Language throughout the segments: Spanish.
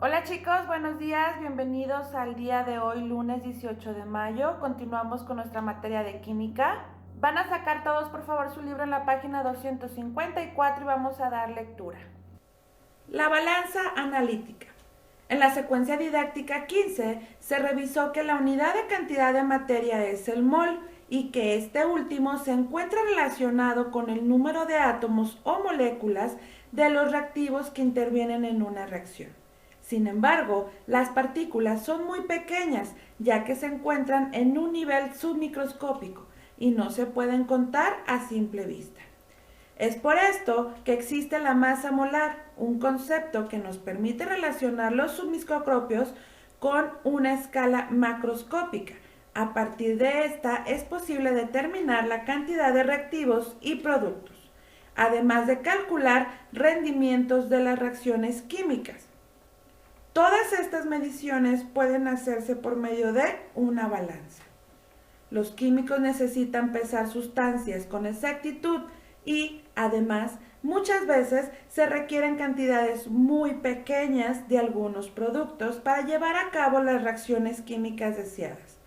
Hola chicos, buenos días, bienvenidos al día de hoy, lunes 18 de mayo. Continuamos con nuestra materia de química. Van a sacar todos por favor su libro en la página 254 y vamos a dar lectura. La balanza analítica. En la secuencia didáctica 15 se revisó que la unidad de cantidad de materia es el mol y que este último se encuentra relacionado con el número de átomos o moléculas de los reactivos que intervienen en una reacción. Sin embargo, las partículas son muy pequeñas, ya que se encuentran en un nivel submicroscópico y no se pueden contar a simple vista. Es por esto que existe la masa molar, un concepto que nos permite relacionar los submicroscopios con una escala macroscópica. A partir de esta es posible determinar la cantidad de reactivos y productos, además de calcular rendimientos de las reacciones químicas. Todas estas mediciones pueden hacerse por medio de una balanza. Los químicos necesitan pesar sustancias con exactitud y, además, muchas veces se requieren cantidades muy pequeñas de algunos productos para llevar a cabo las reacciones químicas deseadas.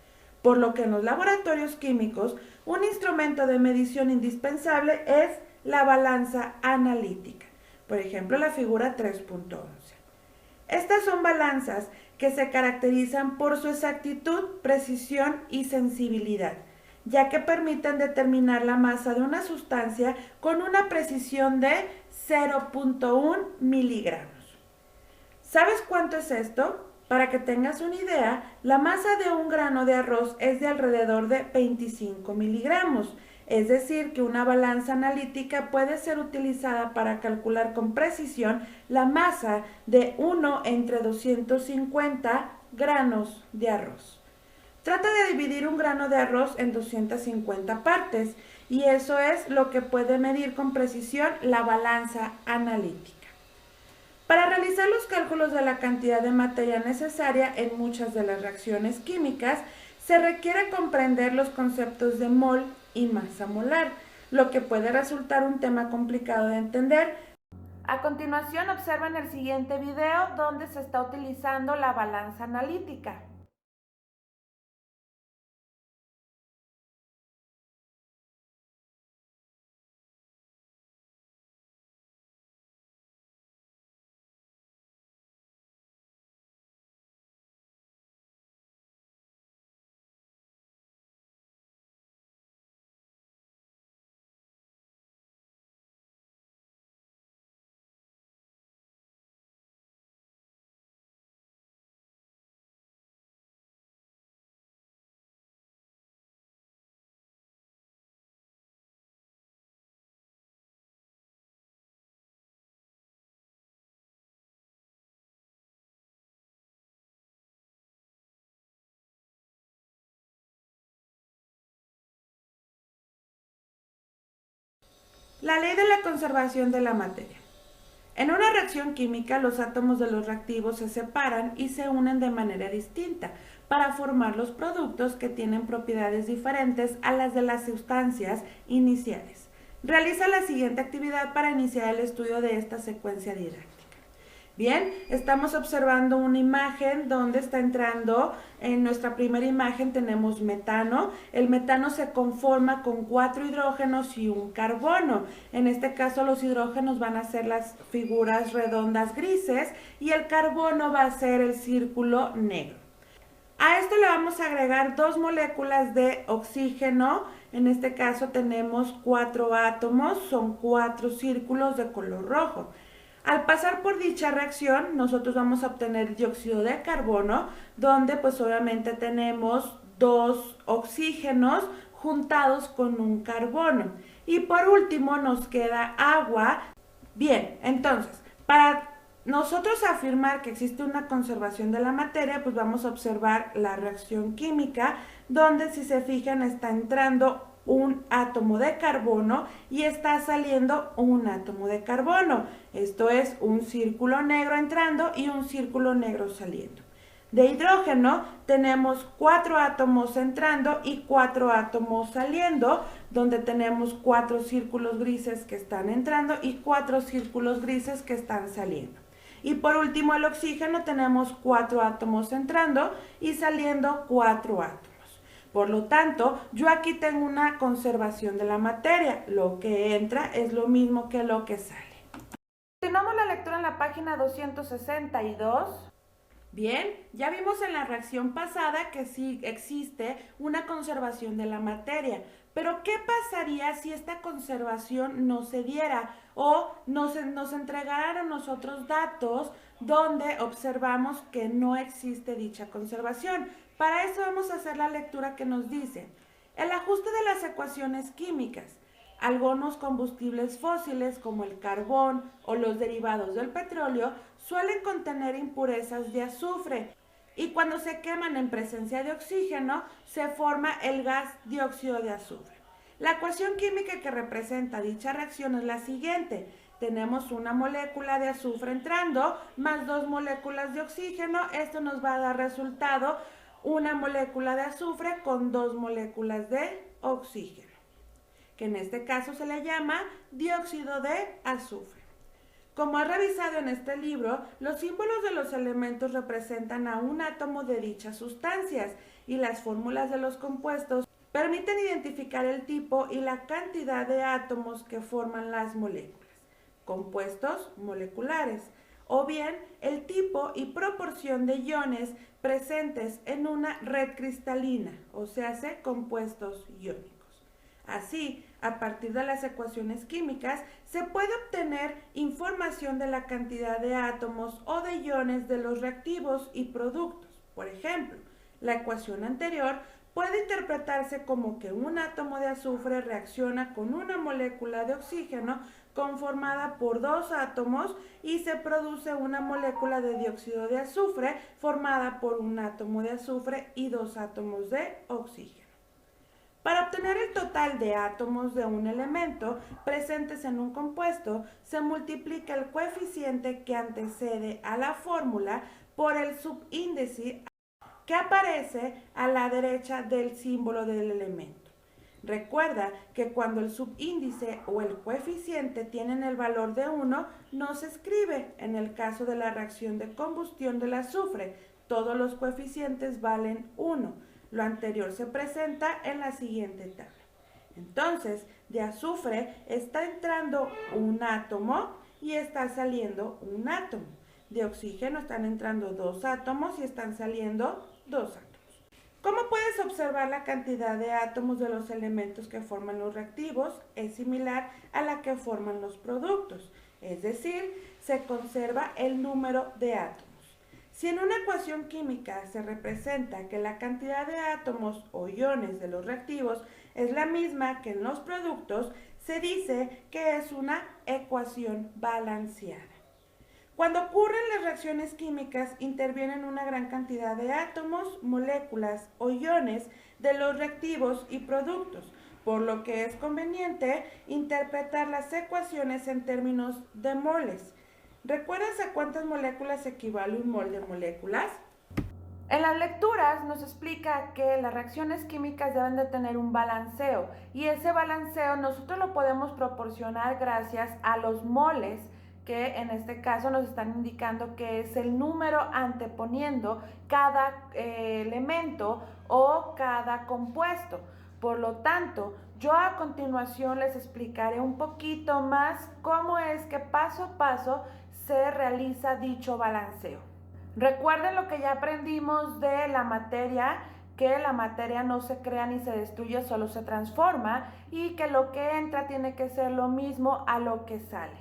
Por lo que en los laboratorios químicos, un instrumento de medición indispensable es la balanza analítica. Por ejemplo, la figura 3.11. Estas son balanzas que se caracterizan por su exactitud, precisión y sensibilidad, ya que permiten determinar la masa de una sustancia con una precisión de 0.1 miligramos. ¿Sabes cuánto es esto? Para que tengas una idea, la masa de un grano de arroz es de alrededor de 25 miligramos. Es decir, que una balanza analítica puede ser utilizada para calcular con precisión la masa de 1 entre 250 granos de arroz. Trata de dividir un grano de arroz en 250 partes y eso es lo que puede medir con precisión la balanza analítica. Para realizar los cálculos de la cantidad de materia necesaria en muchas de las reacciones químicas, se requiere comprender los conceptos de mol y masa molar, lo que puede resultar un tema complicado de entender. A continuación, observen el siguiente video donde se está utilizando la balanza analítica. La ley de la conservación de la materia. En una reacción química, los átomos de los reactivos se separan y se unen de manera distinta para formar los productos que tienen propiedades diferentes a las de las sustancias iniciales. Realiza la siguiente actividad para iniciar el estudio de esta secuencia didáctica. Bien, estamos observando una imagen donde está entrando, en nuestra primera imagen tenemos metano. El metano se conforma con 4 hidrógenos y un carbono. En este caso los hidrógenos van a ser las figuras redondas grises y el carbono va a ser el círculo negro. A esto le vamos a agregar 2 moléculas de oxígeno. En este caso tenemos 4 átomos, son 4 círculos de color rojo. Al pasar por dicha reacción, nosotros vamos a obtener dióxido de carbono, donde pues obviamente tenemos 2 oxígenos juntados con un carbono. Y por último nos queda agua. Bien, entonces, para nosotros afirmar que existe una conservación de la materia, pues vamos a observar la reacción química, donde si se fijan está entrando un átomo de carbono y está saliendo un átomo de carbono. Esto es un círculo negro entrando y un círculo negro saliendo. De hidrógeno tenemos 4 átomos entrando y 4 átomos saliendo, donde tenemos 4 círculos grises que están entrando y 4 círculos grises que están saliendo. Y por último, el oxígeno, tenemos 4 átomos entrando y saliendo 4 átomos. Por lo tanto, yo aquí tengo una conservación de la materia. Lo que entra es lo mismo que lo que sale. Continuamos la lectura en la página 262. Bien, ya vimos en la reacción pasada que sí existe una conservación de la materia, pero ¿qué pasaría si esta conservación no se diera o nos entregaran a nosotros datos donde observamos que no existe dicha conservación? Para eso vamos a hacer la lectura que nos dice: el ajuste de las ecuaciones químicas. Algunos combustibles fósiles como el carbón o los derivados del petróleo suelen contener impurezas de azufre y cuando se queman en presencia de oxígeno se forma el gas dióxido de azufre. La ecuación química que representa dicha reacción es la siguiente. Tenemos una molécula de azufre entrando más 2 moléculas de oxígeno. Esto nos va a dar resultado una molécula de azufre con 2 moléculas de oxígeno, que en este caso se le llama dióxido de azufre. Como he revisado en este libro, los símbolos de los elementos representan a un átomo de dichas sustancias y las fórmulas de los compuestos permiten identificar el tipo y la cantidad de átomos que forman las moléculas, compuestos moleculares, o bien el tipo y proporción de iones presentes en una red cristalina, o sea, compuestos iónicos. Así, a partir de las ecuaciones químicas, se puede obtener información de la cantidad de átomos o de iones de los reactivos y productos. Por ejemplo, la ecuación anterior puede interpretarse como que un átomo de azufre reacciona con una molécula de oxígeno conformada por 2 átomos y se produce una molécula de dióxido de azufre formada por un átomo de azufre y 2 átomos de oxígeno. Para obtener el total de átomos de un elemento presentes en un compuesto, se multiplica el coeficiente que antecede a la fórmula por el subíndice que aparece a la derecha del símbolo del elemento. Recuerda que cuando el subíndice o el coeficiente tienen el valor de 1, no se escribe. En el caso de la reacción de combustión del azufre, todos los coeficientes valen 1. Lo anterior se presenta en la siguiente tabla. Entonces, de azufre está entrando un átomo y está saliendo un átomo. De oxígeno están entrando 2 átomos y están saliendo 2 átomos. ¿Cómo puedes observar la cantidad de átomos de los elementos que forman los reactivos? Es similar a la que forman los productos, es decir, se conserva el número de átomos. Si en una ecuación química se representa que la cantidad de átomos o iones de los reactivos es la misma que en los productos, se dice que es una ecuación balanceada. Cuando ocurren las reacciones químicas, intervienen una gran cantidad de átomos, moléculas o iones de los reactivos y productos, por lo que es conveniente interpretar las ecuaciones en términos de moles. ¿Recuerdas a cuántas moléculas equivale un mol de moléculas? En las lecturas nos explica que las reacciones químicas deben de tener un balanceo y ese balanceo nosotros lo podemos proporcionar gracias a los moles, que en este caso nos están indicando que es el número anteponiendo cada elemento o cada compuesto. Por lo tanto, yo a continuación les explicaré un poquito más cómo es que paso a paso se realiza dicho balanceo. Recuerden lo que ya aprendimos de la materia, que la materia no se crea ni se destruye, solo se transforma y que lo que entra tiene que ser lo mismo a lo que sale.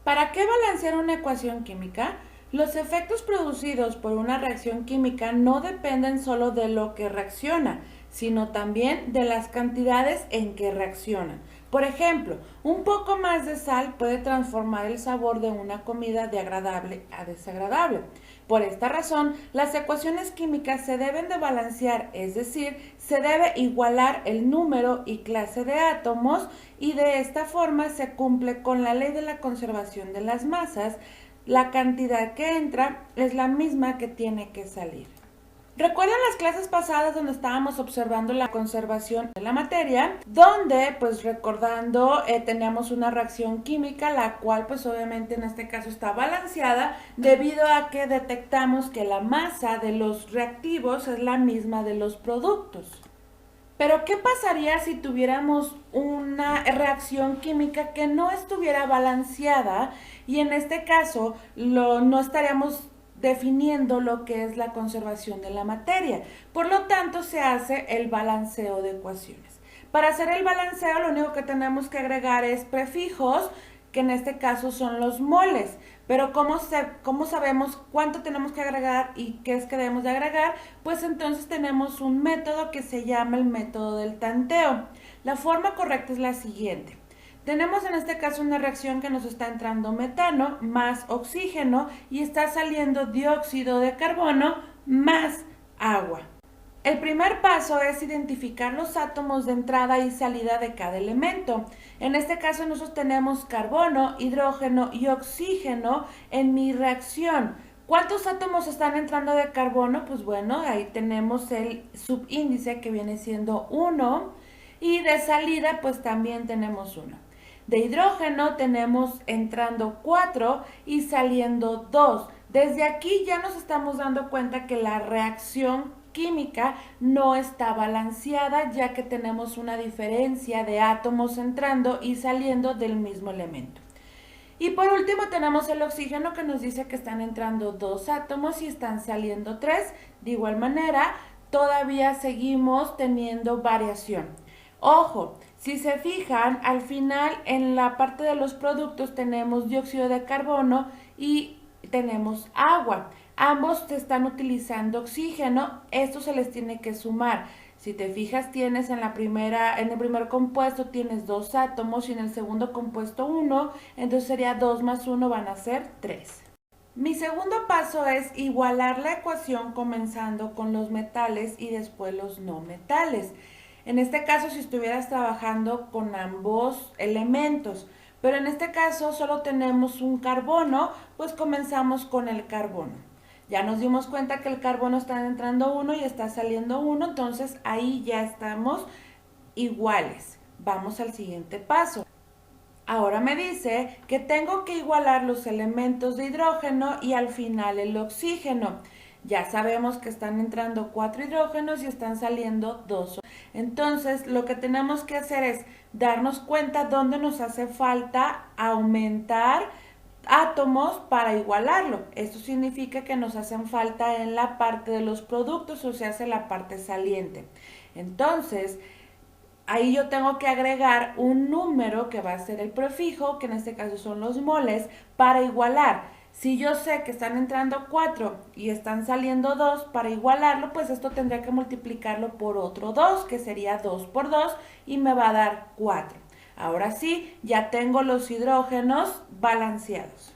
¿Para qué balancear una ecuación química? Los efectos producidos por una reacción química no dependen solo de lo que reacciona, sino también de las cantidades en que reaccionan. Por ejemplo, un poco más de sal puede transformar el sabor de una comida de agradable a desagradable. Por esta razón, las ecuaciones químicas se deben de balancear, es decir, se debe igualar el número y clase de átomos y de esta forma se cumple con la ley de la conservación de las masas. La cantidad que entra es la misma que tiene que salir. ¿Recuerdan las clases pasadas donde estábamos observando la conservación de la materia? Donde, pues recordando, teníamos una reacción química, la cual pues obviamente en este caso está balanceada debido a que detectamos que la masa de los reactivos es la misma de los productos. Pero ¿qué pasaría si tuviéramos una reacción química que no estuviera balanceada? Y en este caso no estaríamos definiendo lo que es la conservación de la materia. Por lo tanto, se hace el balanceo de ecuaciones. Para hacer el balanceo, lo único que tenemos que agregar es prefijos, que en este caso son los moles. Pero ¿cómo sabemos cuánto tenemos que agregar y qué es que debemos de agregar? Pues entonces tenemos un método que se llama el método del tanteo. La forma correcta es la siguiente. Tenemos en este caso una reacción que nos está entrando metano más oxígeno y está saliendo dióxido de carbono más agua. El primer paso es identificar los átomos de entrada y salida de cada elemento. En este caso nosotros tenemos carbono, hidrógeno y oxígeno en mi reacción. ¿Cuántos átomos están entrando de carbono? Pues bueno, ahí tenemos el subíndice que viene siendo 1 y de salida pues también tenemos 1. De hidrógeno tenemos entrando 4 y saliendo 2. Desde aquí ya nos estamos dando cuenta que la reacción química no está balanceada, ya que tenemos una diferencia de átomos entrando y saliendo del mismo elemento. Y por último tenemos el oxígeno, que nos dice que están entrando 2 átomos y están saliendo 3. De igual manera, todavía seguimos teniendo variación. Ojo, si se fijan, al final en la parte de los productos tenemos dióxido de carbono y tenemos agua. Ambos están utilizando oxígeno, esto se les tiene que sumar. Si te fijas, tienes en el primer compuesto tienes 2 átomos y en el segundo compuesto 1, entonces sería 2 más 1 van a ser 3. Mi segundo paso es igualar la ecuación comenzando con los metales y después los no metales. En este caso, si estuvieras trabajando con ambos elementos, pero en este caso solo tenemos un carbono, pues comenzamos con el carbono. Ya nos dimos cuenta que el carbono está entrando 1 y está saliendo 1, entonces ahí ya estamos iguales. Vamos al siguiente paso. Ahora me dice que tengo que igualar los elementos de hidrógeno y al final el oxígeno. Ya sabemos que están entrando 4 hidrógenos y están saliendo 2. Entonces, lo que tenemos que hacer es darnos cuenta dónde nos hace falta aumentar átomos para igualarlo. Esto significa que nos hacen falta en la parte de los productos, o sea, hace la parte saliente. Entonces, ahí yo tengo que agregar un número que va a ser el prefijo, que en este caso son los moles, para igualar. Si yo sé que están entrando 4 y están saliendo 2, para igualarlo, pues esto tendría que multiplicarlo por otro 2, que sería 2 por 2 y me va a dar 4. Ahora sí, ya tengo los hidrógenos balanceados.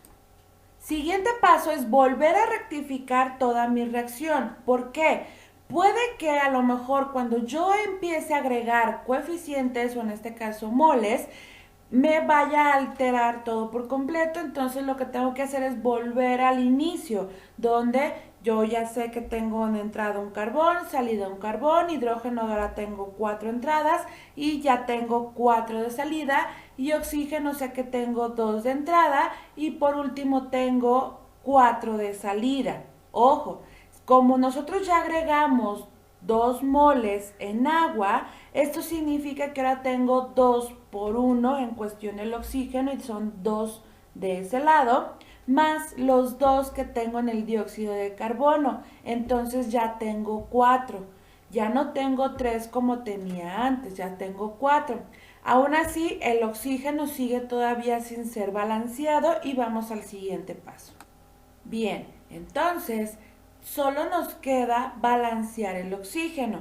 Siguiente paso es volver a rectificar toda mi reacción. ¿Por qué? Puede que a lo mejor cuando yo empiece a agregar coeficientes, o en este caso moles, me vaya a alterar todo por completo. Entonces lo que tengo que hacer es volver al inicio, donde yo ya sé que tengo en entrada un carbón, salida un carbón, hidrógeno ahora tengo 4 entradas y ya tengo 4 de salida, y oxígeno sé que tengo 2 de entrada y por último tengo 4 de salida. Ojo, como nosotros ya agregamos 2 moles en agua, esto significa que ahora tengo 2 por 1 en cuestión del oxígeno y son 2 de ese lado, más los 2 que tengo en el dióxido de carbono. Entonces ya tengo 4. Ya no tengo 3 como tenía antes, ya tengo 4. Aún así, el oxígeno sigue todavía sin ser balanceado y vamos al siguiente paso. Bien, entonces solo nos queda balancear el oxígeno.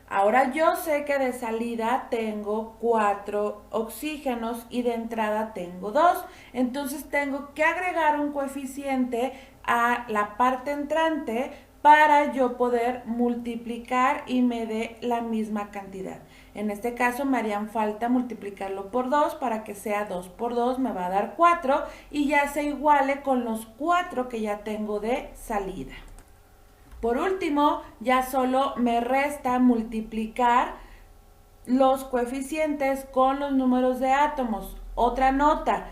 Ahora yo sé que de salida tengo 4 oxígenos y de entrada tengo 2. Entonces tengo que agregar un coeficiente a la parte entrante para yo poder multiplicar y me dé la misma cantidad. En este caso me harían falta multiplicarlo por 2 para que sea 2 por 2, me va a dar 4 y ya se iguale con los 4 que ya tengo de salida. Por último, ya solo me resta multiplicar los coeficientes con los números de átomos. Otra nota,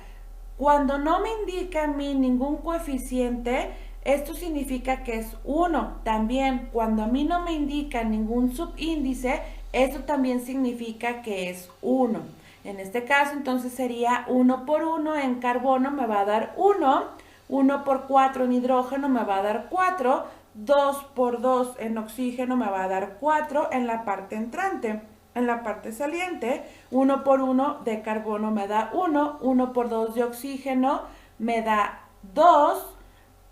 cuando no me indica a mí ningún coeficiente, esto significa que es 1. También cuando a mí no me indica ningún subíndice, esto también significa que es 1. En este caso, entonces sería 1 por 1 en carbono me va a dar 1, 1 por 4 en hidrógeno me va a dar 4, 2 por 2 en oxígeno me va a dar 4 en la parte entrante. En la parte saliente, 1 por 1 de carbono me da 1, 1 por 2 de oxígeno me da 2,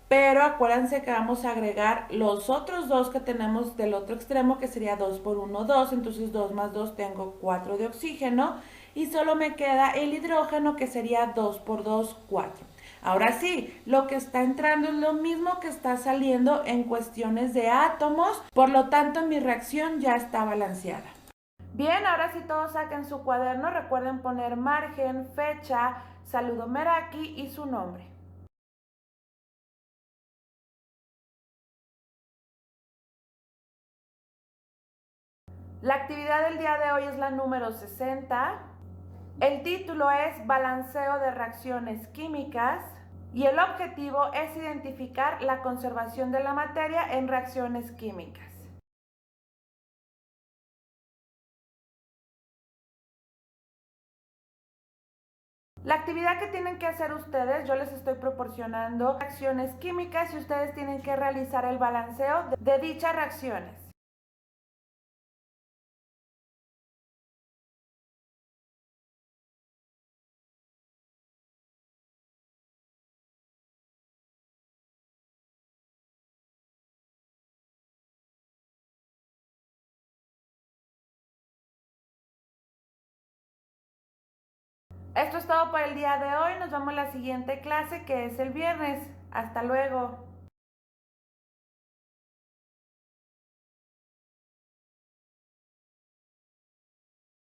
pero acuérdense que vamos a agregar los otros 2 que tenemos del otro extremo, que sería 2 por 1, 2, entonces 2 más 2 tengo 4 de oxígeno, y solo me queda el hidrógeno, que sería 2 por 2, 4. Ahora sí, lo que está entrando es lo mismo que está saliendo en cuestiones de átomos, por lo tanto mi reacción ya está balanceada. Bien, ahora sí todos saquen su cuaderno, recuerden poner margen, fecha, saludo Meraki y su nombre. La actividad del día de hoy es la número 60. El título es Balanceo de reacciones químicas y el objetivo es identificar la conservación de la materia en reacciones químicas. La actividad que tienen que hacer ustedes, yo les estoy proporcionando reacciones químicas y ustedes tienen que realizar el balanceo de dichas reacciones. Esto es todo por el día de hoy. Nos vemos en la siguiente clase, que es el viernes. Hasta luego.